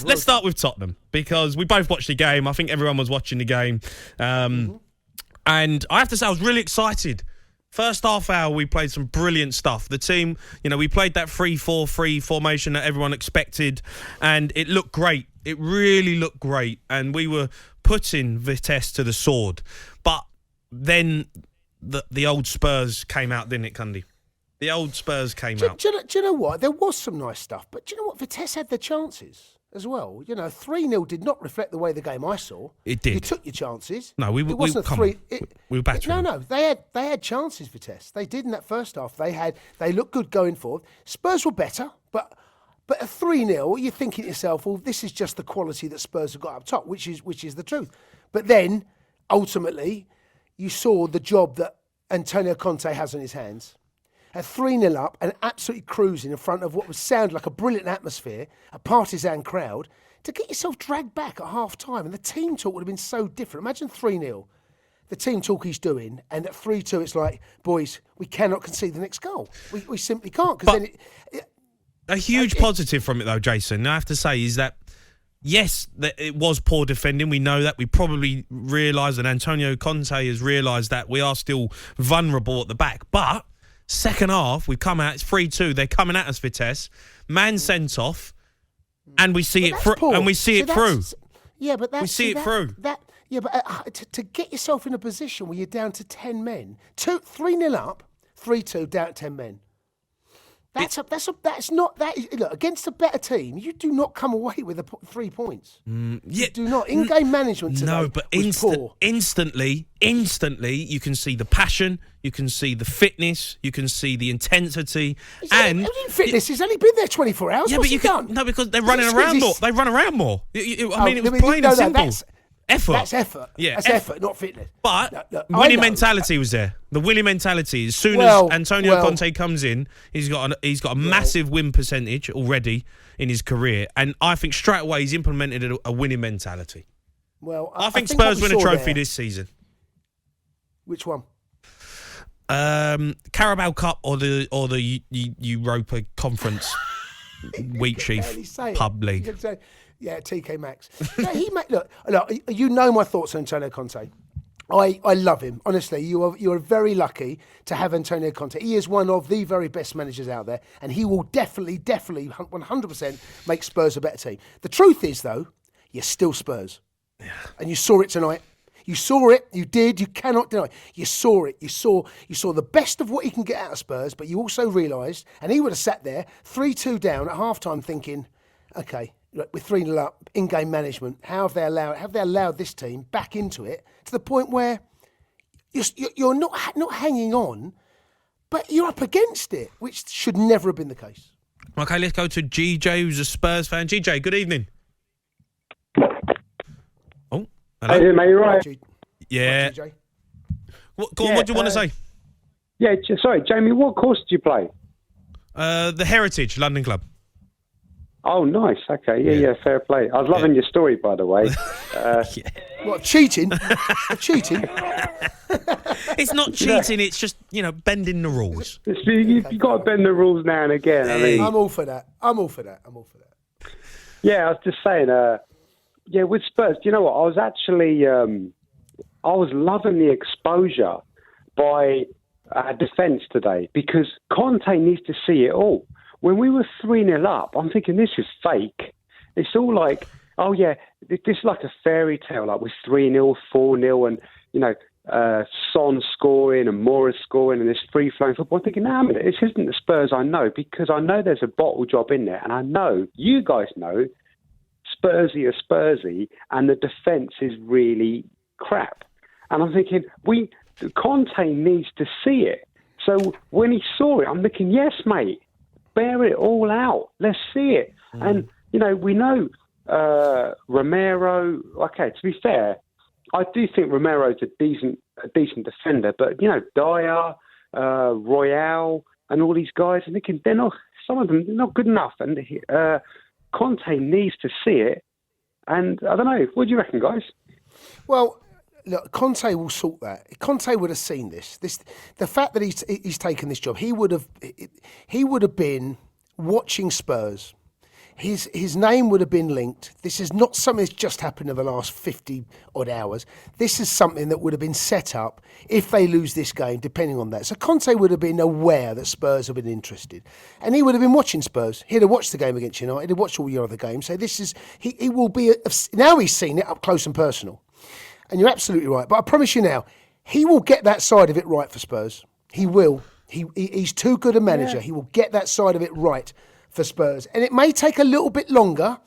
Let's start with Tottenham, because we both watched the game. I think everyone was watching the game. And I have to say, I was really excited. First half hour, we played some brilliant stuff. The team, we played that 3-4-3 formation that everyone expected, and it looked great. It really looked great, and we were putting Vitesse to the sword. But then the old Spurs came out, didn't it, Cundy? The old Spurs came out. Do you know what? There was some nice stuff, but do you know what? Vitesse had their chances as well. 3-0 did not reflect the way the game I saw. It did. You took your chances. No, we were battering. No, they had chances, Vitesse. They did in that first half. They looked good going forward. Spurs were better, but a 3-0, you're thinking to yourself, well, this is just the quality that Spurs have got up top, which is the truth. But then, ultimately, you saw the job that Antonio Conte has on his hands. At 3-0 up and absolutely cruising in front of what would sound like a brilliant atmosphere, a partisan crowd, to get yourself dragged back at half-time. And the team talk would have been so different. Imagine 3-0, the team talk he's doing, and at 3-2 it's like, boys, we cannot concede the next goal. We simply can't. A huge positive from it, though, Jason, I have to say, is that, yes, that it was poor defending. We know that. We probably realised, and Antonio Conte has realised that we are still vulnerable at the back. But second half, we've come out, it's 3-2. They're coming at us, Vitesse. Man sent off, and we see it through. And we see it through. Yeah, but that's... We see it through. To get yourself in a position where you're down to 10 men, 3-0 up, 3-2, down to 10 men. Look, against a better team, you do not come away with 3 points. You do not. In-game management today was poor. Instantly, you can see the passion, you can see the fitness, you can see the intensity. He's only been there 24 hours. Yeah, What's he done? No, because they're running around more. They run around more. It was plain and simple. Effort. That's effort. Yeah, that's effort, not fitness. But winning mentality was there. The winning mentality. As soon as Antonio Conte comes in, he's got a massive win percentage already in his career, and I think straight away he's implemented a winning mentality. Well, I think Spurs win a trophy this season. Which one? Carabao Cup or the Europa Conference Wheat Sheaf Pub League. Yeah, TK Maxx. Look, you know my thoughts on Antonio Conte. I love him. Honestly, you are very lucky to have Antonio Conte. He is one of the very best managers out there, and he will definitely, 100% make Spurs a better team. The truth is, though, you're still Spurs. Yeah. And you saw it tonight. You saw it. You did. You cannot deny it. You saw it. You saw the best of what he can get out of Spurs, but you also realised, and he would have sat there 3-2 down at half-time thinking, okay, look, with 3-0 up, in-game management, how have they allowed this team back into it to the point where you're not hanging on, but you're up against it, which should never have been the case. Okay, let's go to GJ, who's a Spurs fan. GJ, good evening. Oh, hello. Hey, mate, you right? Yeah. Right, GJ. What do you want to say? Yeah, sorry, Jamie, what course did you play? The Heritage London Club. Oh, nice. Okay. Yeah, fair play. I was loving your story, by the way. What, cheating? Cheating? It's not cheating, it's just, bending the rules. You've got to bend the ruls now and again. Hey. I'm all for that. Yeah, I was just saying, with Spurs, do you know what? I was actually, I was loving the exposure by defence today, because Conte needs to see it all. When we were 3-0 up, I'm thinking, this is fake. It's all like, oh yeah, this is like a fairy tale. Like we're 3-0, 4-0, and Son scoring and Morris scoring and this free-flowing football. I'm thinking, no, this isn't the Spurs I know, because I know there's a bottle job in there, and I know, you guys know, Spursy are Spursy, and the defence is really crap. And I'm thinking, Conte needs to see it. So when he saw it, I'm thinking, yes, mate, bear it all out. Let's see it. And, we know Romero, okay, to be fair, I do think Romero's a decent defender, but, Dyer, Royale, and all these guys, I'm thinking some of them, they're not good enough. And Conte needs to see it. And I don't know, what do you reckon, guys? Well, look, Conte will sort that. Conte would have seen this. The fact that he's taken this job, he would have been watching Spurs. his name would have been linked. This is not something that's just happened in the last 50 odd hours. This is something that would have been set up if they lose this game, depending on that. So Conte would have been aware that Spurs have been interested, and he would have been watching Spurs. He'd have watched the game against United. He'd watched all your other games. So this is he will be now he's seen it up close and personal. And you're absolutely right. But I promise you now, he will get that side of it right for Spurs. He will. He's too good a manager. Yeah. He will get that side of it right for Spurs. And it may take a little bit longer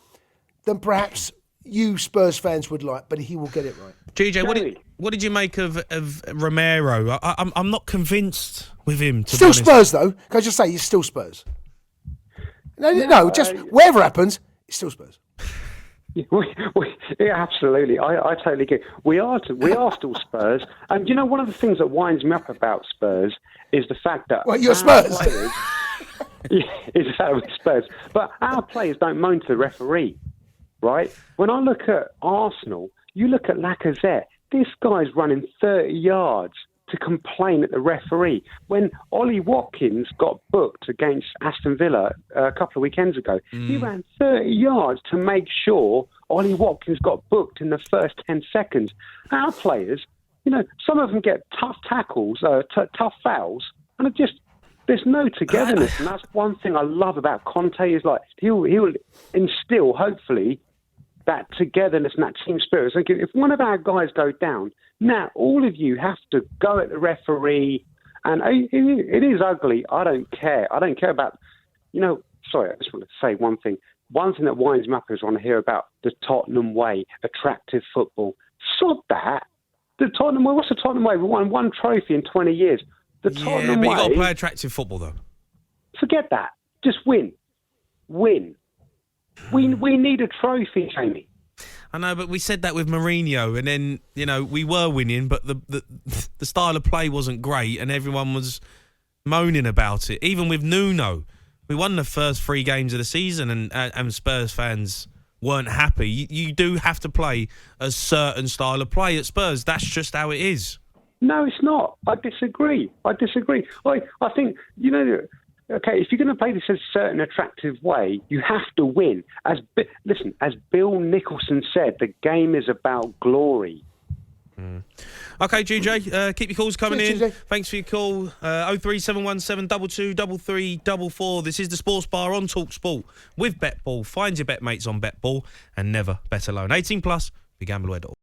than perhaps you Spurs fans would like, but he will get it right. GJ, what did you make of Romero? I'm not convinced with him, to still be honest. Spurs, though. Can I just say, he's still Spurs. No, just whatever happens, it's still Spurs. Yeah, absolutely. I totally get. We are still Spurs, and you know, one of the things that winds me up about Spurs is the fact that you're Spurs. Yeah, exactly, Spurs. But our players don't moan to the referee, right? When I look at Arsenal, you look at Lacazette. This guy's running 30 yards to complain at the referee. When Ollie Watkins got booked against Aston Villa a couple of weekends ago, he ran 30 yards to make sure Ollie Watkins got booked in the first 10 seconds. Our players, you know, some of them get tough tackles, tough fouls, and there's no togetherness. And that's one thing I love about Conte is like he'll instill, hopefully, that togetherness and that team spirit. So if one of our guys go down, now all of you have to go at the referee, and it is ugly. I don't care. I don't care about, you know. Sorry, I just want to say one thing. One thing that winds me up is when I hear about the Tottenham way, attractive football. Sod that. The Tottenham way. What's the Tottenham way? We won one trophy in 20 years. The Tottenham way. But you got to play attractive football, though. Forget that. Just win. We need a trophy, Jamie. I know, but we said that with Mourinho, and then, you know, we were winning, but the style of play wasn't great, and everyone was moaning about it. Even with Nuno, we won the first 3 games of the season, and Spurs fans weren't happy. You do have to play a certain style of play at Spurs. That's just how it is. No, it's not. I disagree. I think, you know, okay, if you're going to play this a certain attractive way, you have to win. As Bill Nicholson said, the game is about glory. Okay, GJ, keep your calls coming in. GJ. Thanks for your call. 03717 223344. This is the Sports Bar on talkSPORT with BetBall. Find your bet mates on BetBall and never bet alone. 18 plus. BeGambleAware.org.